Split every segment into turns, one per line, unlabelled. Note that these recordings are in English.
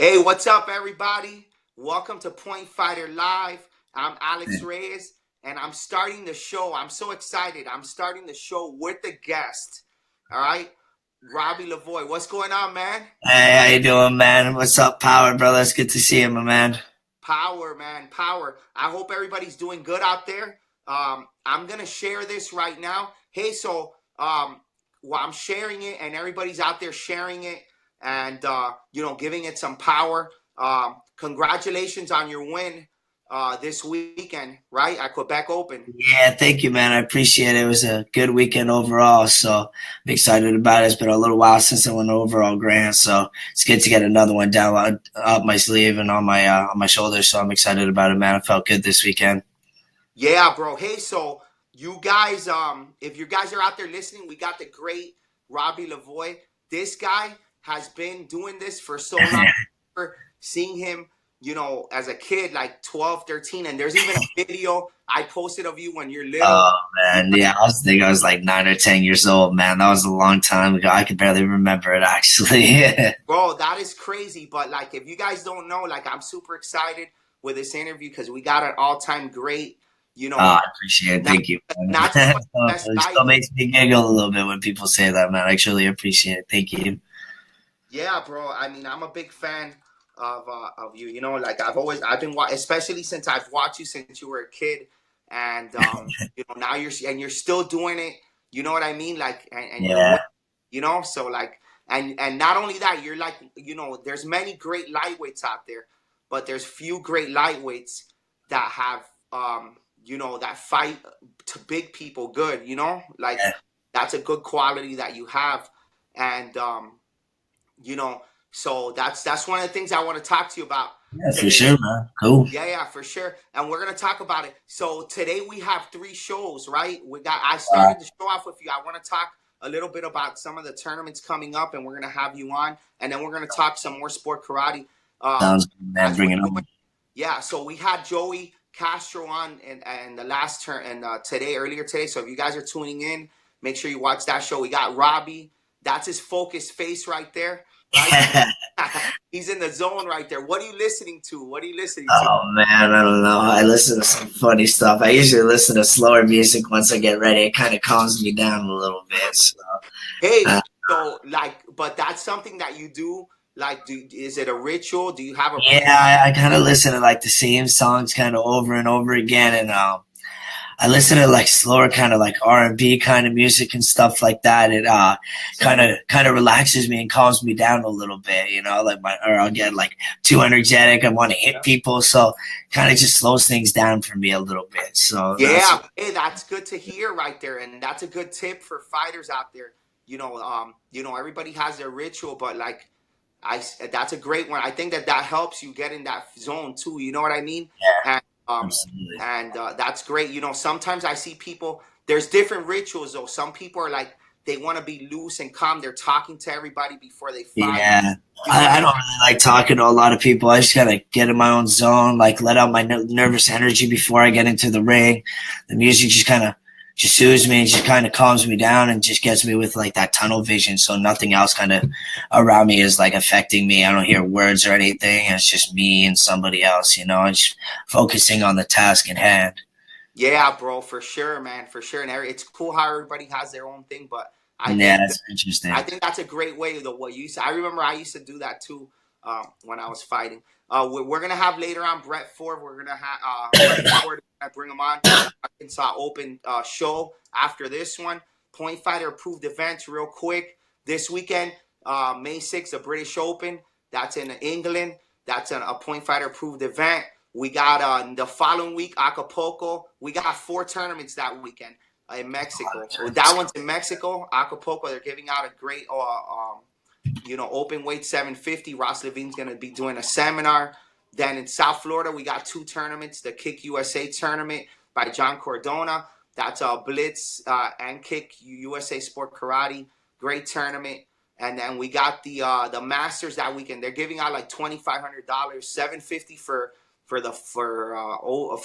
Hey, what's up, everybody? Welcome to Point Fighter Live. I'm Alex Reyes, and I'm starting the show. I'm so excited. I'm starting the show with a guest. All right, Robbie Lavoie. What's going on, man?
Hey, how you doing, man? What's up, Power, brother? It's good to see you, my man.
Power, man, power. I hope everybody's doing good out there. I'm gonna share this right now. Hey, well, I'm sharing it, and everybody's out there sharing it, and giving it some power. Congratulations on your win this weekend, right at Quebec Open.
Yeah, thank you, man. I appreciate it. It was a good weekend overall, so I'm excited about it. It's been a little while since I won overall grand, so it's good to get another one down up my sleeve and on my shoulders. So I'm excited about it, man. It felt good this weekend.
Yeah, bro. Hey, so you guys, if you guys are out there listening, we got the great Robbie Lavoie. This guy has been doing this for so long. Seeing him, as a kid, like 12, 13, and there's even a video I posted of you when you're little.
Oh man, yeah, I was like 9 or 10 years old, man. That was a long time ago. I could barely remember it actually.
Bro, that is crazy. But like, if you guys don't know, like, I'm super excited with this interview because we got an all-time great,
I appreciate it.
not,
Thank you.
not just one of the best
It still
lightweights.
makes me giggle a little bit when people say that, man. I truly appreciate it. Thank you.
Yeah, bro. I mean, I'm a big fan of you. Like I've been especially since I've watched you since you were a kid, and now you're still doing it. You know what I mean? Like, and you're
Yeah.
so like, and not only that, you're like, there's many great lightweights out there, but there's few great lightweights that have that fight to big people good. Like that's a good quality that you have, and you know so that's one of the things I want to talk to you about
Yeah, for
today.
sure, man. Cool.
Yeah, for sure, and we're going to talk about it. So today we have three shows, right? I started the show off with you. I want to talk a little bit about some of the tournaments coming up, and we're going to have you on, and then we're going to talk some more sport karate
Sounds good, man.
as we're
Bring it
doing.
on.
Yeah, so we had Joey Castro on and the last turn and earlier today. So if you guys are tuning in, make sure you watch that show. We got Robbie. That's his focused face right there, right? He's in the zone right there. What are you listening to? What are you listening to?
Oh man, I don't know. I listen to some funny stuff. I usually listen to slower music once I get ready. It kind of calms me down a little bit. So,
Hey,
uh,
so like, but that's something that you do. Like, is it a ritual? Do you have a
yeah, I kind of listen to like the same songs kind of over and over again, and I listen to like slower kind of like R&B kind of music and stuff like that. It kind of relaxes me and calms me down a little bit, like or I'll get like too energetic. I want to hit people, so kind of just slows things down for me a little bit. So that's
Yeah, hey, that's good to hear right there, and that's a good tip for fighters out there. Everybody has their ritual, but like that's a great one. I think that helps you get in that zone too. You know what I mean?
yeah,
And
absolutely.
that's great. Sometimes I see people. There's different rituals though. Some people are like they want to be loose and calm. They're talking to everybody before they fight.
Yeah.
You know what I
I
mean?
don't really like talking to a lot of people. I just gotta get in my own zone, like let out my nervous energy before I get into the ring. The music just kind of just soothes me and just kind of calms me down and just gets me with like that tunnel vision. So nothing else kind of around me is like affecting me. I don't hear words or anything. It's just me and somebody else, and just focusing on the task at hand.
Yeah, bro, for sure, man, for sure. And it's cool how everybody has their own thing, but I
Yeah,
think
that's
I
interesting.
think that's a great way though. What you said, I remember I used to do that too when I was fighting. We're gonna have later on Brett Ford. We're gonna have Brett Ford. I bring him on Arkansas Open show after this one. Point Fighter approved events real quick this weekend. May 6th, the British Open. That's in England. That's a Point Fighter approved event. We got the following week Acapulco. We got four tournaments that weekend in Mexico. That one's in Mexico, Acapulco. They're giving out a great, open weight 750. Ross Levine's going to be doing a seminar. Then in South Florida, we got two tournaments. The Kick USA tournament by John Cordona. That's Blitz and Kick USA Sport Karate. Great tournament. And then we got the Masters that weekend. They're giving out like $2,500, $750 for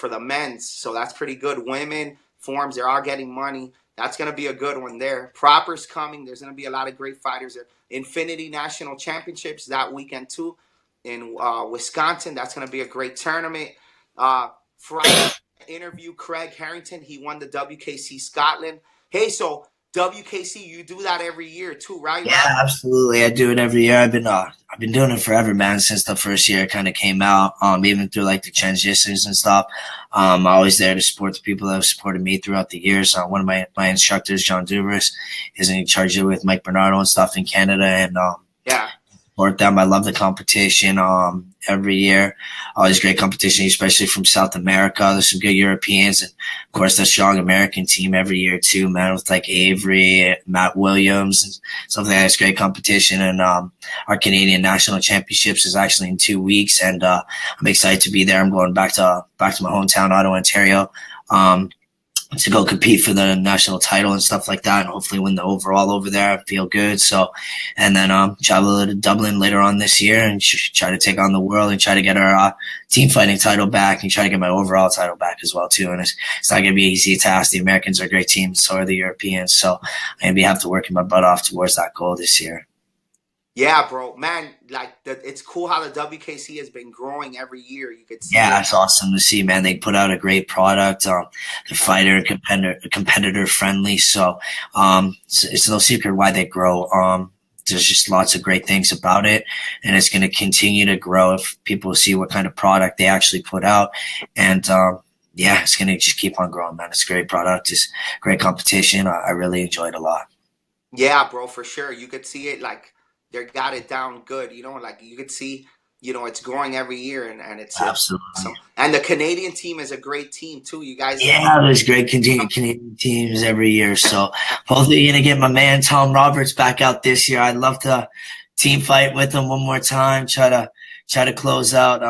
the men's. So that's pretty good. Women forms, they're all getting money. That's going to be a good one there. Proper's coming. There's going to be a lot of great fighters there. Infinity National Championships that weekend too. in Wisconsin. That's going to be a great tournament. Friday interview Craig Harrington. He won the WKC Scotland. Hey, so WKC, you do that every year too, right, Rob?
Yeah, absolutely. I do it every year. I've been doing it forever, man, since the first year it kind of came out. Even through like the transitions and stuff. I'm always there to support the people that have supported me throughout the years. One of my instructors, John Dubras, is in charge of with Mike Bernardo and stuff in Canada, and
Yeah.
support them. I love the competition every year. Always great competition, especially from South America. There's some good Europeans, and of course the strong American team every year too, man, with like Avery, Matt Williams, and something that's great competition. And our Canadian National Championships is actually in 2 weeks, and I'm excited to be there. I'm going back to my hometown, Ottawa, Ontario. To go compete for the national title and stuff like that, and hopefully win the overall over there. I feel good. So, and then travel to Dublin later on this year and try to take on the world and try to get our team fighting title back and try to get my overall title back as well too. And it's not going to be an easy task. The Americans are a great team, so are the Europeans. So I'm going to have to work my butt off towards that goal this year.
Yeah, bro, man, like it's cool how the WKC has been growing every year. You could see.
Yeah, it's awesome to see, man. They put out a great product. They're fighter and competitor friendly, so it's no secret why they grow. There's just lots of great things about it, and it's going to continue to grow if people see what kind of product they actually put out. And yeah, it's going to just keep on growing, man. It's a great product. It's great competition. I really enjoy it a lot.
Yeah, bro, for sure. You could see it like they got it down good, like you could see, it's growing every year, and it's
absolutely
awesome. And the Canadian team is a great team too. You guys,
yeah, there's great Canadian teams every year. So hopefully you're gonna get my man Tom Roberts back out this year. I'd love to team fight with him one more time. Try to close out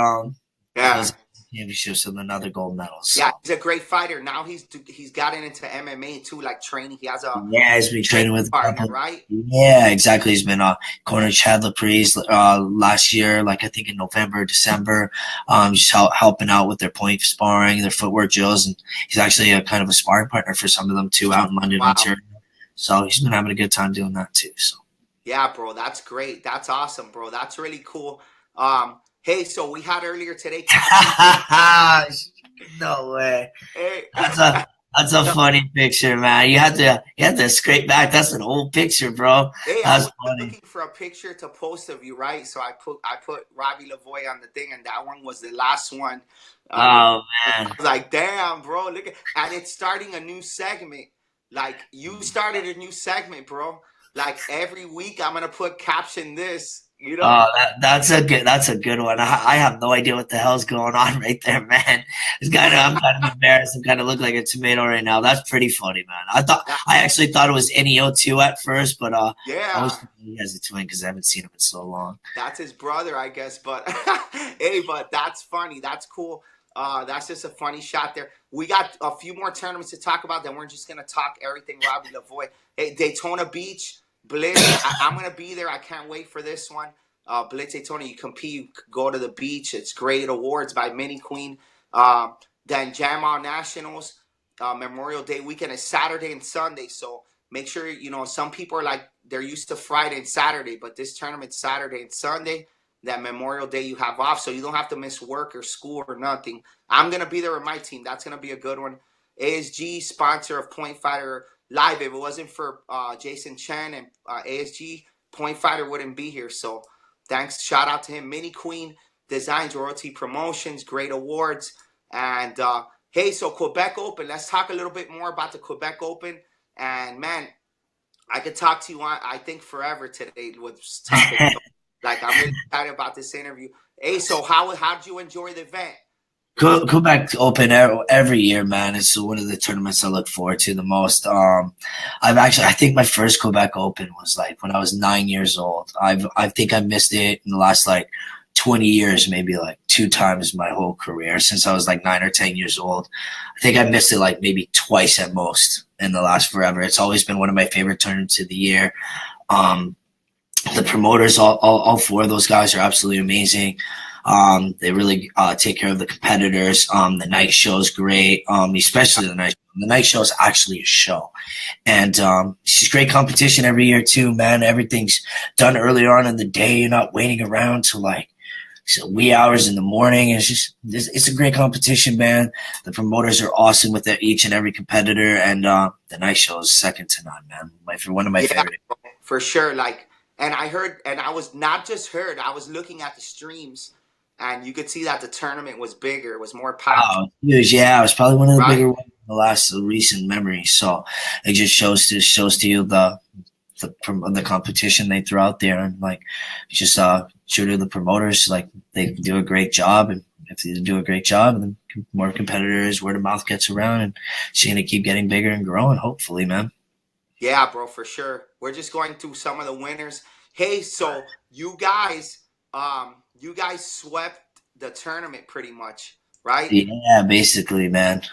championships with another gold medal. So.
Yeah, he's a great fighter. Now he's gotten into MMA too, like training. He has
he's been training with
partner, right?
Yeah, exactly. He's been corner Chad Laprise last year, like I think in November, December, just helping out with their point sparring, their footwork drills, and he's actually a kind of a sparring partner for some of them too out in London, Ontario. So he's been having a good time doing that too. So
yeah, bro, that's great. That's awesome, bro. That's really cool. Hey, so we had earlier today.
No way.
Hey.
That's a funny picture, man. You had to scrape back. That's an old picture, bro.
Hey,
that's
I was looking for a picture to post of you, right? So I put Robbie Lavoie on the thing, and that one was the last one.
Oh man.
I was like, damn, bro, look at, and it's starting a new segment. Like you started a new segment, bro. Like every week I'm gonna put caption this.
Oh, that's a good one. I have no idea what the hell's going on right there, man. I'm kind of embarrassed. I kind of look like a tomato right now. That's pretty funny, man. I actually thought it was NEO2 at first, but
yeah,
I was thinking he has a twin because I haven't seen him in so long.
That's his brother, I guess. But hey, but that's funny. That's cool. That's just a funny shot there. We got a few more tournaments to talk about. Then we're just gonna talk everything Robbie Lavoie. Hey, Daytona Beach. Blitz, I'm going to be there. I can't wait for this one. Blitz Daytona, you compete, you go to the beach. It's great. Awards by Mini Queen. Then Jam On Nationals, Memorial Day weekend is Saturday and Sunday. So make sure, some people are like, they're used to Friday and Saturday, but this tournament's Saturday and Sunday. That Memorial Day you have off, so you don't have to miss work or school or nothing. I'm going to be there with my team. That's going to be a good one. ASG, sponsor of Point Fighter Live. If it wasn't for Jason Chen and ASG, Point Fighter wouldn't be here. So thanks. Shout out to him. Mini Queen Designs, Royalty Promotions, great awards. And hey, so Quebec Open. Let's talk a little bit more about the Quebec Open. And man, I could talk to you on, I think, forever today with topics. Like, I'm really excited about this interview. Hey, so how did you enjoy the event?
Quebec Open every year, man. It's one of the tournaments I look forward to the most. I think my first Quebec Open was like when I was 9 years old. I think I missed it in the last like 20 years, maybe like 2 times my whole career since I was like 9 or 10 years old. I think I missed it like maybe twice at most in the last forever. It's always been one of my favorite tournaments of the year. The promoters, all 4 of those guys are absolutely amazing. They really take care of the competitors. The night show is great, especially the night show. The night show is actually a show. And it's just great competition every year too, man. Everything's done earlier on in the day. You're not waiting around to like wee hours in the morning. It's a great competition, man. The promoters are awesome with each and every competitor, and the night show is second to none, man. One of my
Yeah,
favorite.
for sure. Like, and I heard, and I was not just heard. I was looking at the streams, and you could see that the tournament was bigger. It was more packed,
Oh, huge! Yeah, it was probably one of the
right?
bigger ones in the last recent memory. So it just shows to you the competition they throw out there, and like just true to the promoters, like they do a great job, and if they do a great job, then more competitors, word of mouth gets around, and it's gonna keep getting bigger and growing. Hopefully, man.
Yeah, bro, for sure. We're just going through some of the winners. Hey, so you guys swept the tournament pretty much, right?
Yeah, basically, man.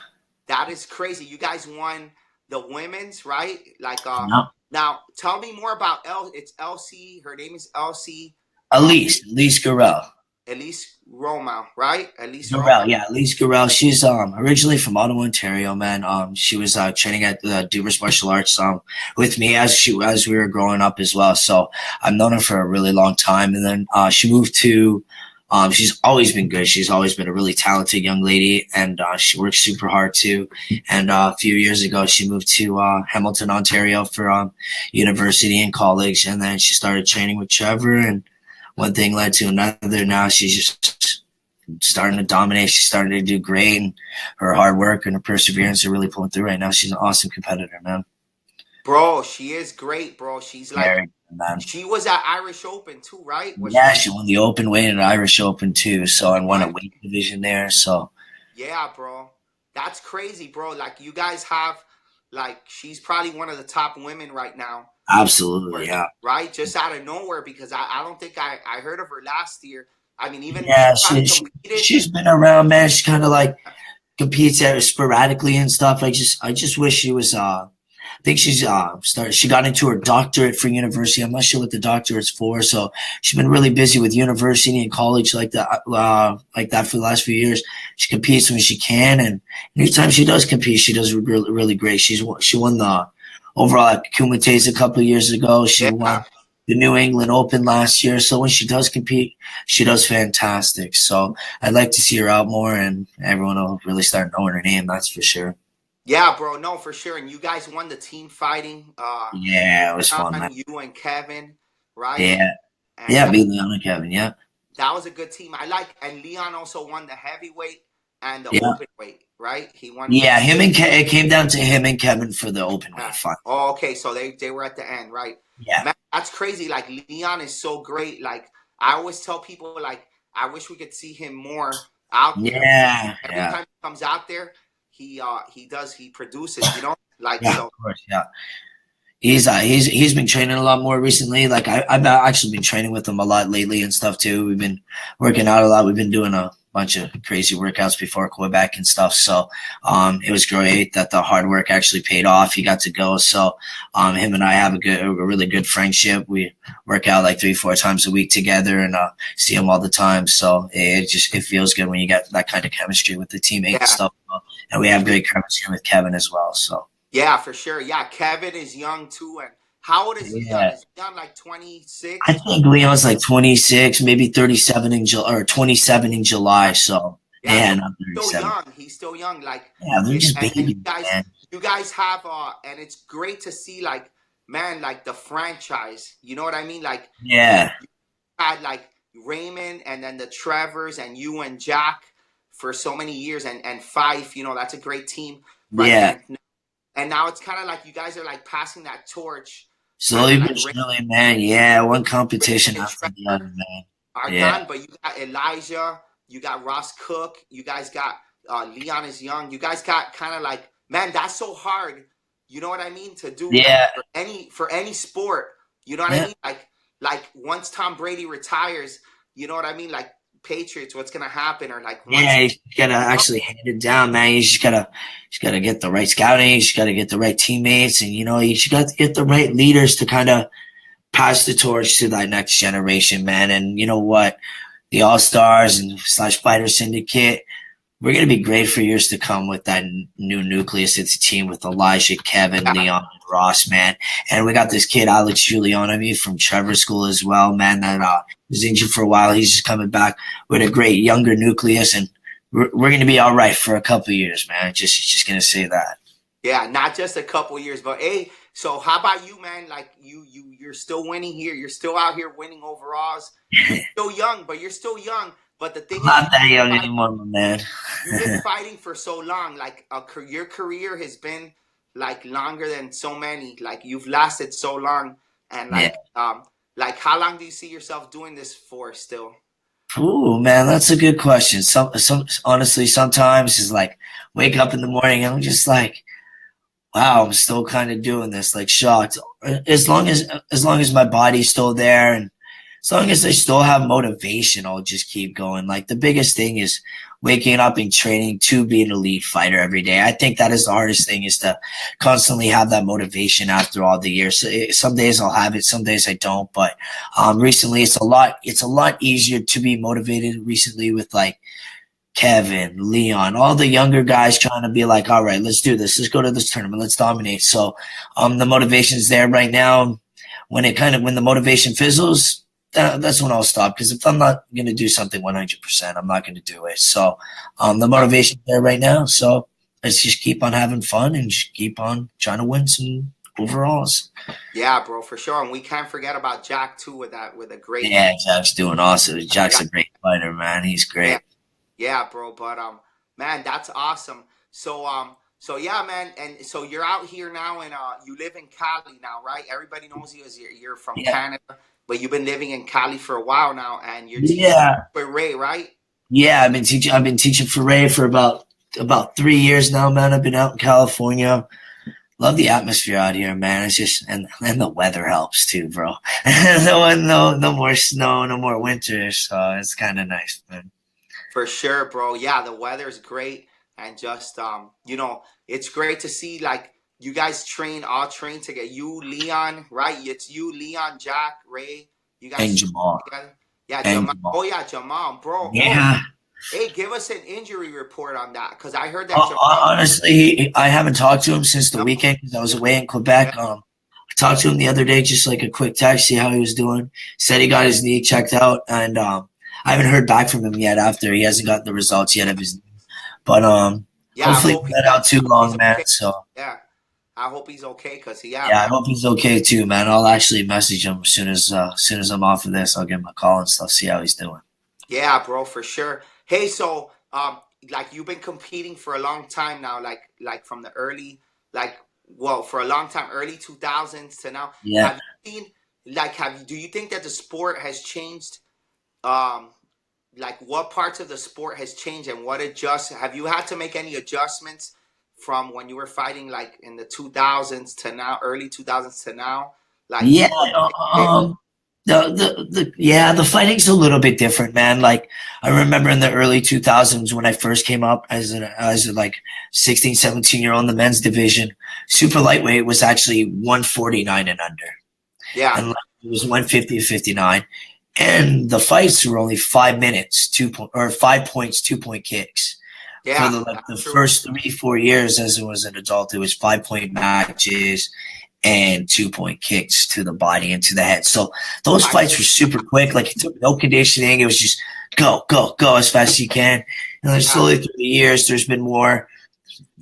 That is crazy. You guys won the women's, right? Like,
No.
now tell me more about It's Elsie. Her name is Elsie.
Elise Garel.
Elise Roma, right? Elise
Garel,
Roma.
yeah, Elise Garel. She's originally from Ottawa, Ontario, man. She was training at Duvers Martial Arts with me as we were growing up as well. So I've known her for a really long time. And then she moved to. She's always been good. She's always been a really talented young lady, and she works super hard too. And a few years ago, she moved to Hamilton, Ontario for university and college, and then she started training with Trevor, and one thing led to another. Now she's just starting to dominate. She's starting to do great, and her hard work and her perseverance are really pulling through right now. She's an awesome competitor, man.
Bro, she is great, bro. She's like,
Very good, man.
she was at Irish Open too, right?
Yeah, she won the open weight and Irish Open too. So and won a
Right?
weight division there. So
Yeah, bro. That's crazy, bro. Like, you guys have, like, she's probably one of the top women right now,
absolutely, yeah.
right? Just out of nowhere, because I don't think I heard of her last year. I mean, even she
Yeah,
probably competed.
she's been around, man. She kind of like competes sporadically and stuff. I just wish she was. I think she's started. She got into her doctorate for university. I'm not sure what the doctorate's for. So she's been really busy with university and college like that for the last few years. She competes when she can, and anytime she does compete, she does really, really great. She won the overall at Kumites a couple of years ago. She
Yeah.
won the New England Open last year. So when she does compete, she does fantastic. So I'd like to see her out more, and everyone will really start knowing her name. That's for sure.
Yeah, bro. No, for sure. And you guys won the team fighting.
Yeah, it was fun, man.
You and Kevin, right?
Yeah,
And
yeah, beat Leon and Kevin. Yeah,
that was a good team. And Leon also won the heavyweight and the
yeah,
open weight, right? He won.
yeah. It came down to him and Kevin for the open weight fight.
Oh, okay. So they were at the end, right?
Yeah,
Man, that's crazy. Like, Leon is so great. Like, I always tell people, like, I wish we could see him more out there.
yeah,
Every
yeah.
time he comes out there, he produces, like,
Yeah,
so.
of course, yeah. He's been training a lot more recently. Like I've actually been training with him a lot lately and stuff too. We've been working out a lot. We've been doing a bunch of crazy workouts before Quebec and stuff. So it was great that the hard work actually paid off. He got to go. So him and I have a really good friendship. We work out like 3-4 times a week together and see him all the time. So it feels good when you get that kind of chemistry with the teammate and stuff. And we have great chemistry with Kevin as well. So.
Yeah, for sure. Yeah, Kevin is young too. And how old is Leon?
Yeah.
Is Leon like 26?
I think Leon's like 26, maybe 37 in July or 27 in July. So yeah, not 37.
Still young. He's still young. Like,
yeah, they're just babies, man.
You guys have and it's great to see, like, man, like the franchise. You know what I mean? Like,
yeah,
you had like Raymond and then the Trevors and you and Jacques for so many years and Fife. That's a great team. Right?
Yeah.
And now it's kind of like you guys are like passing that torch.
Slowly but surely, man. Yeah, one competition after the other, man.
Are done, but you got Elijah, you got Ross Cook, you guys got Leon is young. You guys got kind of like, man, that's so hard. You know what I mean? To do for any sport. You know what I mean? Like once Tom Brady retires, you know what I mean? Like Patriots, what's gonna happen? Or like
you gotta actually hand it down, man. You just gotta get the right scouting, you just gotta get the right teammates, and you just got to get the right leaders to kind of pass the torch to that next generation, man. And you know what? The All-Stars and / Fighter Syndicate, we're gonna be great for years to come with that new nucleus. It's a team with Elijah, Kevin, Leon, and Ross, man. And we got this kid Alex Giulianovi from Trevor School as well, man. That was injured for a while. He's just coming back with a great younger nucleus, and we're going to be all right for a couple of years, man. Just going to say that.
Yeah, not just a couple years, but hey, so how about you, man? Like you're still winning here. You're still out here winning overalls. You're still young, but you're still young. But the thing
I'm
is,
not that young anymore, my man.
you've been fighting for so long. Like your career has been like longer than so many. Like you've lasted so long, and
Yeah.
like how long do you see yourself doing this for still?
Ooh, man, that's a good question. Some honestly, sometimes it's like wake up in the morning and I'm just like, wow, I'm still kind of doing this, like shocked. As long as my body's still there and as long as I still have motivation, I'll just keep going. Like the biggest thing is waking up and training to be an elite fighter every day. I think that is the hardest thing is to constantly have that motivation after all the years. So some days I'll have it, some days I don't. But recently it's a lot easier to be motivated recently with like Kevin, Leon, all the younger guys trying to be like, all right, let's do this. Let's go to this tournament. Let's dominate. So the motivation's there right now. When the motivation fizzles, that's when I'll stop. Because if I'm not going to do something 100%, I'm not going to do it. So the motivation's there right now. So let's just keep on having fun and just keep on trying to win some overalls.
Yeah, bro, for sure. And we can't forget about Jack too with a great.
Yeah, Jack's doing awesome. Jack's a great fighter, man. He's great.
Yeah. Yeah, bro, but man, that's awesome. So yeah, man, and so you're out here now, and you live in Cali now, right? Everybody knows you as you're from Canada, but you've been living in Cali for a while now, and you're teaching for Ray, right?
Yeah, I've been teaching for Ray for about 3 years now, man. I've been out in California. Love the atmosphere out here, man. It's just and the weather helps too, bro. No more snow, no more winter, so it's kind of nice, man.
For sure, bro. Yeah, the weather's great, and just it's great to see like you guys all train together. You, Leon, right? It's you, Leon, Jack, Ray. You guys
and Jamal.
Together. Yeah, Jamal. Oh yeah, Jamal, bro.
Yeah.
Oh, hey, give us an injury report on that because I heard that.
Honestly, I haven't talked to him since the weekend because I was away in Quebec. I talked to him the other day, just like a quick text, see how he was doing. Said he got his knee checked out, and I haven't heard back from him yet after he hasn't got the results yet of his knee. But hopefully not out too long, man. Okay. So
yeah, I hope he's okay because
I hope he's okay too, man. I'll actually message him as soon as I'm off of this. I'll give him a call and stuff, see how he's doing.
Yeah, bro, for sure. Hey, so like you've been competing for a long time now, like from the early, for a long time, early 2000s to now.
Yeah.
Have you seen, do you think that the sport has changed? Like what parts of the sport has changed and have you had to make any adjustments from when you were fighting like in the 2000s to now, early 2000s to now? Like
the fighting's a little bit different, man. Like I remember in the early 2000s when I first came up as a like 16, 17-year-old in the men's division, super lightweight was actually 149 and under.
Yeah.
And it was 150 to 59. And the fights were only 5 minutes, 5 points, 2-point kicks.
Yeah.
For the first 3-4 years as it was an adult, it was 5-point matches and 2-point kicks to the body and to the head. So those fights were super quick. Like it took no conditioning. It was just go, go, go as fast as you can. And then slowly through the years, there's been more.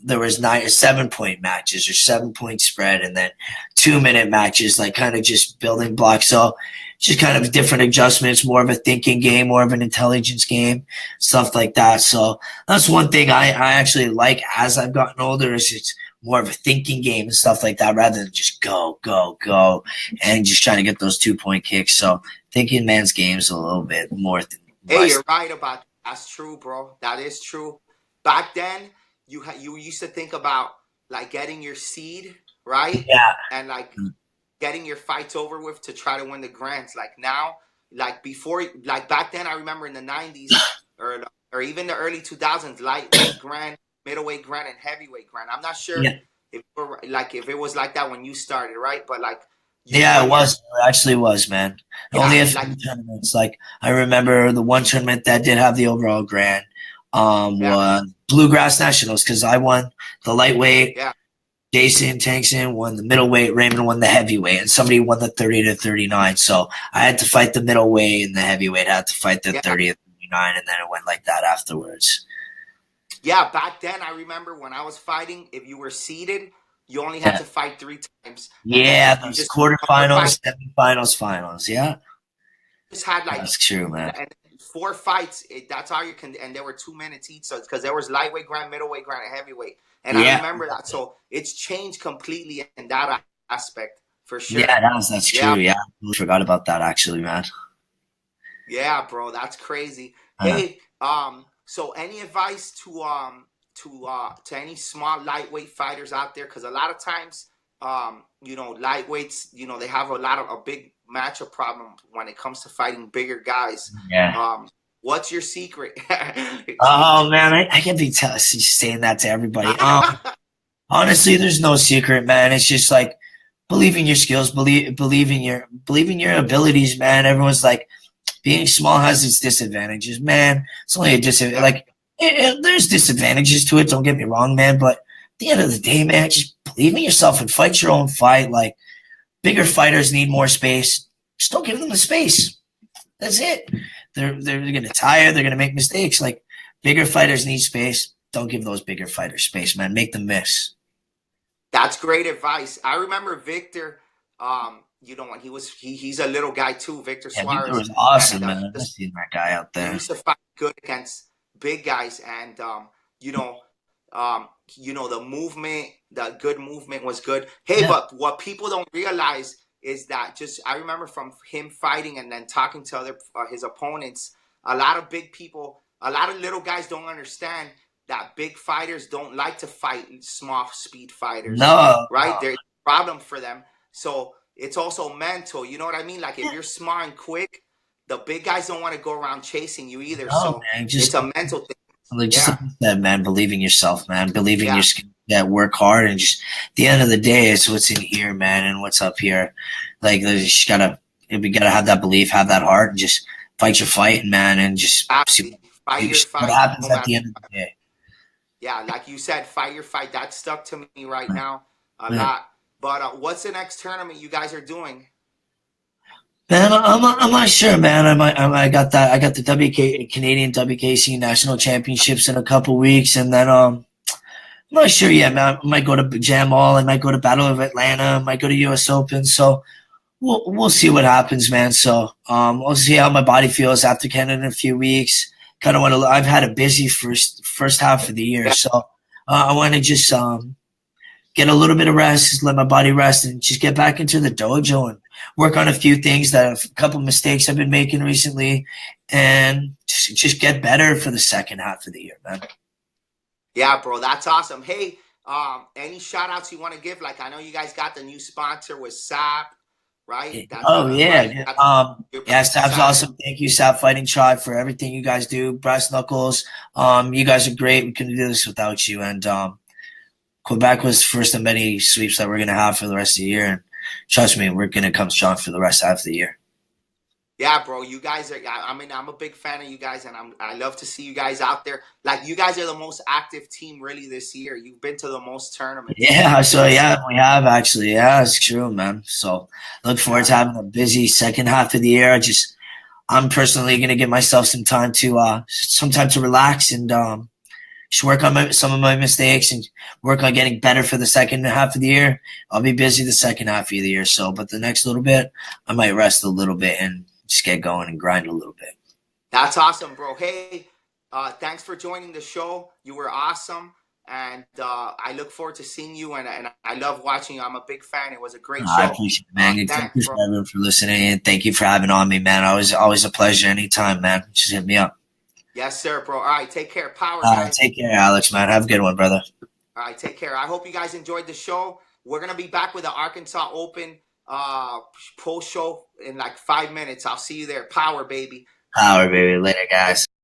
There was 7-point matches or 7-point spread, and then 2-minute matches, like kind of just building blocks. So just kind of different adjustments, more of a thinking game, more of an intelligence game, stuff like that. So that's one thing I actually like as I've gotten older is it's more of a thinking game and stuff like that rather than just go, go, go and just trying to get those 2-point kicks. So thinking man's game is a little bit more.
Hey, you're right about that. That's true, bro. That is true. Back then, you used to think about like getting your seed, right?
Yeah.
And like getting your fights over with to try to win the grands. Like now, like before, like back then, I remember in the 90s or even the early 2000s, lightweight grand, middleweight grand, and heavyweight grand. I'm not sure if it was like that when you started, right? But like.
Yeah, it was. It actually was, man. Only a few tournaments. Like I remember the one tournament that did have the overall grand was Bluegrass Nationals because I won the lightweight.
Yeah.
Jason Tankson won the middleweight, Raymond won the heavyweight, and somebody won the 30 to 39. So I had to fight the middleweight, and the heavyweight had to fight the
Yeah.
30 to 39, and then it went like that afterwards.
Yeah, back then I remember when I was fighting, if you were seeded, you only had
Yeah,
to fight 3 times, and then
yeah,
if you
those
just fight,
quarterfinals, semifinals, finals. Yeah,
just had like
that's true, man.
and 4 fights. That's all you can, and there were 2 minutes each. So because there was lightweight, grand, middleweight, grand, and heavyweight, and I
Yeah,
remember that. So it's changed completely in that aspect for
yeah,
sure.
that's
Yeah,
true. Yeah, I forgot about that actually, man.
yeah, bro, that's crazy.
Uh,
Hey, so any advice to any small lightweight fighters out there? Because a lot of times, lightweights, they have a big matchup problem when it comes to fighting bigger guys.
yeah.
Um, what's your secret?
Oh man, I can be saying that to everybody. Honestly, there's no secret, man. It's just like believe in your skills, believe in your abilities, man. Everyone's like being small has its disadvantages, man. It's only a disadvantage.
Yeah,
Like there's disadvantages to it. Don't get me wrong, man. But at the end of the day, man, just believe in yourself and fight your own fight. Like bigger fighters need more space. Just don't give them the space. That's it. They're gonna tire. They're gonna make mistakes. Like bigger fighters need space. Don't give those bigger fighters space, man. Make them miss.
that's great advice. I remember Victor. When he's a little guy too, Victor
Yeah, Victor
Suarez,
was
and
awesome, man. I've seen that guy out
he
there.
used to fight good against big guys, and you know, the movement, the good movement was good. Hey,
Yeah.
but what people don't realize is that just I remember from him fighting and then talking to other his opponents, a lot of big people, a lot of little guys don't understand that big fighters don't like to fight small speed fighters,
No,
right?
no.
There's a problem for them. So it's also mental. You know what I mean? Like if
Yeah.
you're smart and quick, the big guys don't want to go around chasing you either.
No,
So
man.
it's a mental thing.
Just
Yeah,
like you said, man, believe in yourself, man. Believe in
yeah,
your skill. Yeah, work hard, and just at the end of the day, it's what's in here, man, and what's up here. Like, you just gotta, we gotta have that belief, have that heart, and just fight your fight, man, and just see
exactly. Fight your
what
fight,
happens
no
at
matter.
the end of the day.
Yeah, like you said, fight your fight. That stuck to me right now a
Yeah.
lot. But what's the next tournament you guys are doing?
Man, I'm not sure, man. I got that. I got the WK Canadian WKC National Championships in a couple weeks, and then I'm not sure yet, man. I might go to Jam All. I might go to Battle of Atlanta. I might go to U.S. Open. So we'll see what happens, man. So we'll see how my body feels after Canada in a few weeks. Kind of want to. I've had a busy first half of the year,
Yeah,
so I want to just get a little bit of rest, just let my body rest, and just get back into the dojo and work on a few things a couple mistakes I've been making recently, and just get better for the second half of the year, man.
yeah, bro, that's awesome. Hey, any shout outs you want to give? Like I know you guys got the new sponsor with SAP, right? That's
Oh yeah,
right.
yeah.
That's your
Yeah, Sap's
SAP.
awesome. Thank you, Sap Fighting Tribe, for everything you guys do. Brass Knuckles, you guys are great. We couldn't do this without you. And Quebec was first of many sweeps that we're gonna have for the rest of the year. And trust me, we're gonna come strong for the rest of the year.
Yeah, bro, you guys are. I mean, I'm a big fan of you guys, and I love to see you guys out there. Like, you guys are the most active team really this year. You've been to the most tournaments.
Yeah, so
This,
yeah, we have actually. Yeah, it's true, man. So look forward
yeah,
to having a busy second half of the year. I'm personally gonna give myself some time to relax and just work on some of my mistakes and work on getting better for the second half of the year. I'll be busy the second half of the year, but the next little bit, I might rest a little bit and just get going and grind a little bit.
that's awesome, bro. Hey, thanks for joining the show. You were awesome, and I look forward to seeing you. And I love watching you. I'm a big fan. It was a great
I
show.
appreciate it, man. And thank
Thanks,
you
bro.
for everyone for listening, and thank you for having on me, man. Always a pleasure anytime, man. Just hit me up.
Yes, sir, bro. All right, take care. Power, guys.
Take care, Alex, man. Have a good one, brother.
All right, take care. I hope you guys enjoyed the show. We're gonna be back with the Arkansas Open post show in like 5 minutes. I'll see you there. Power, baby.
Power, baby. Later, guys.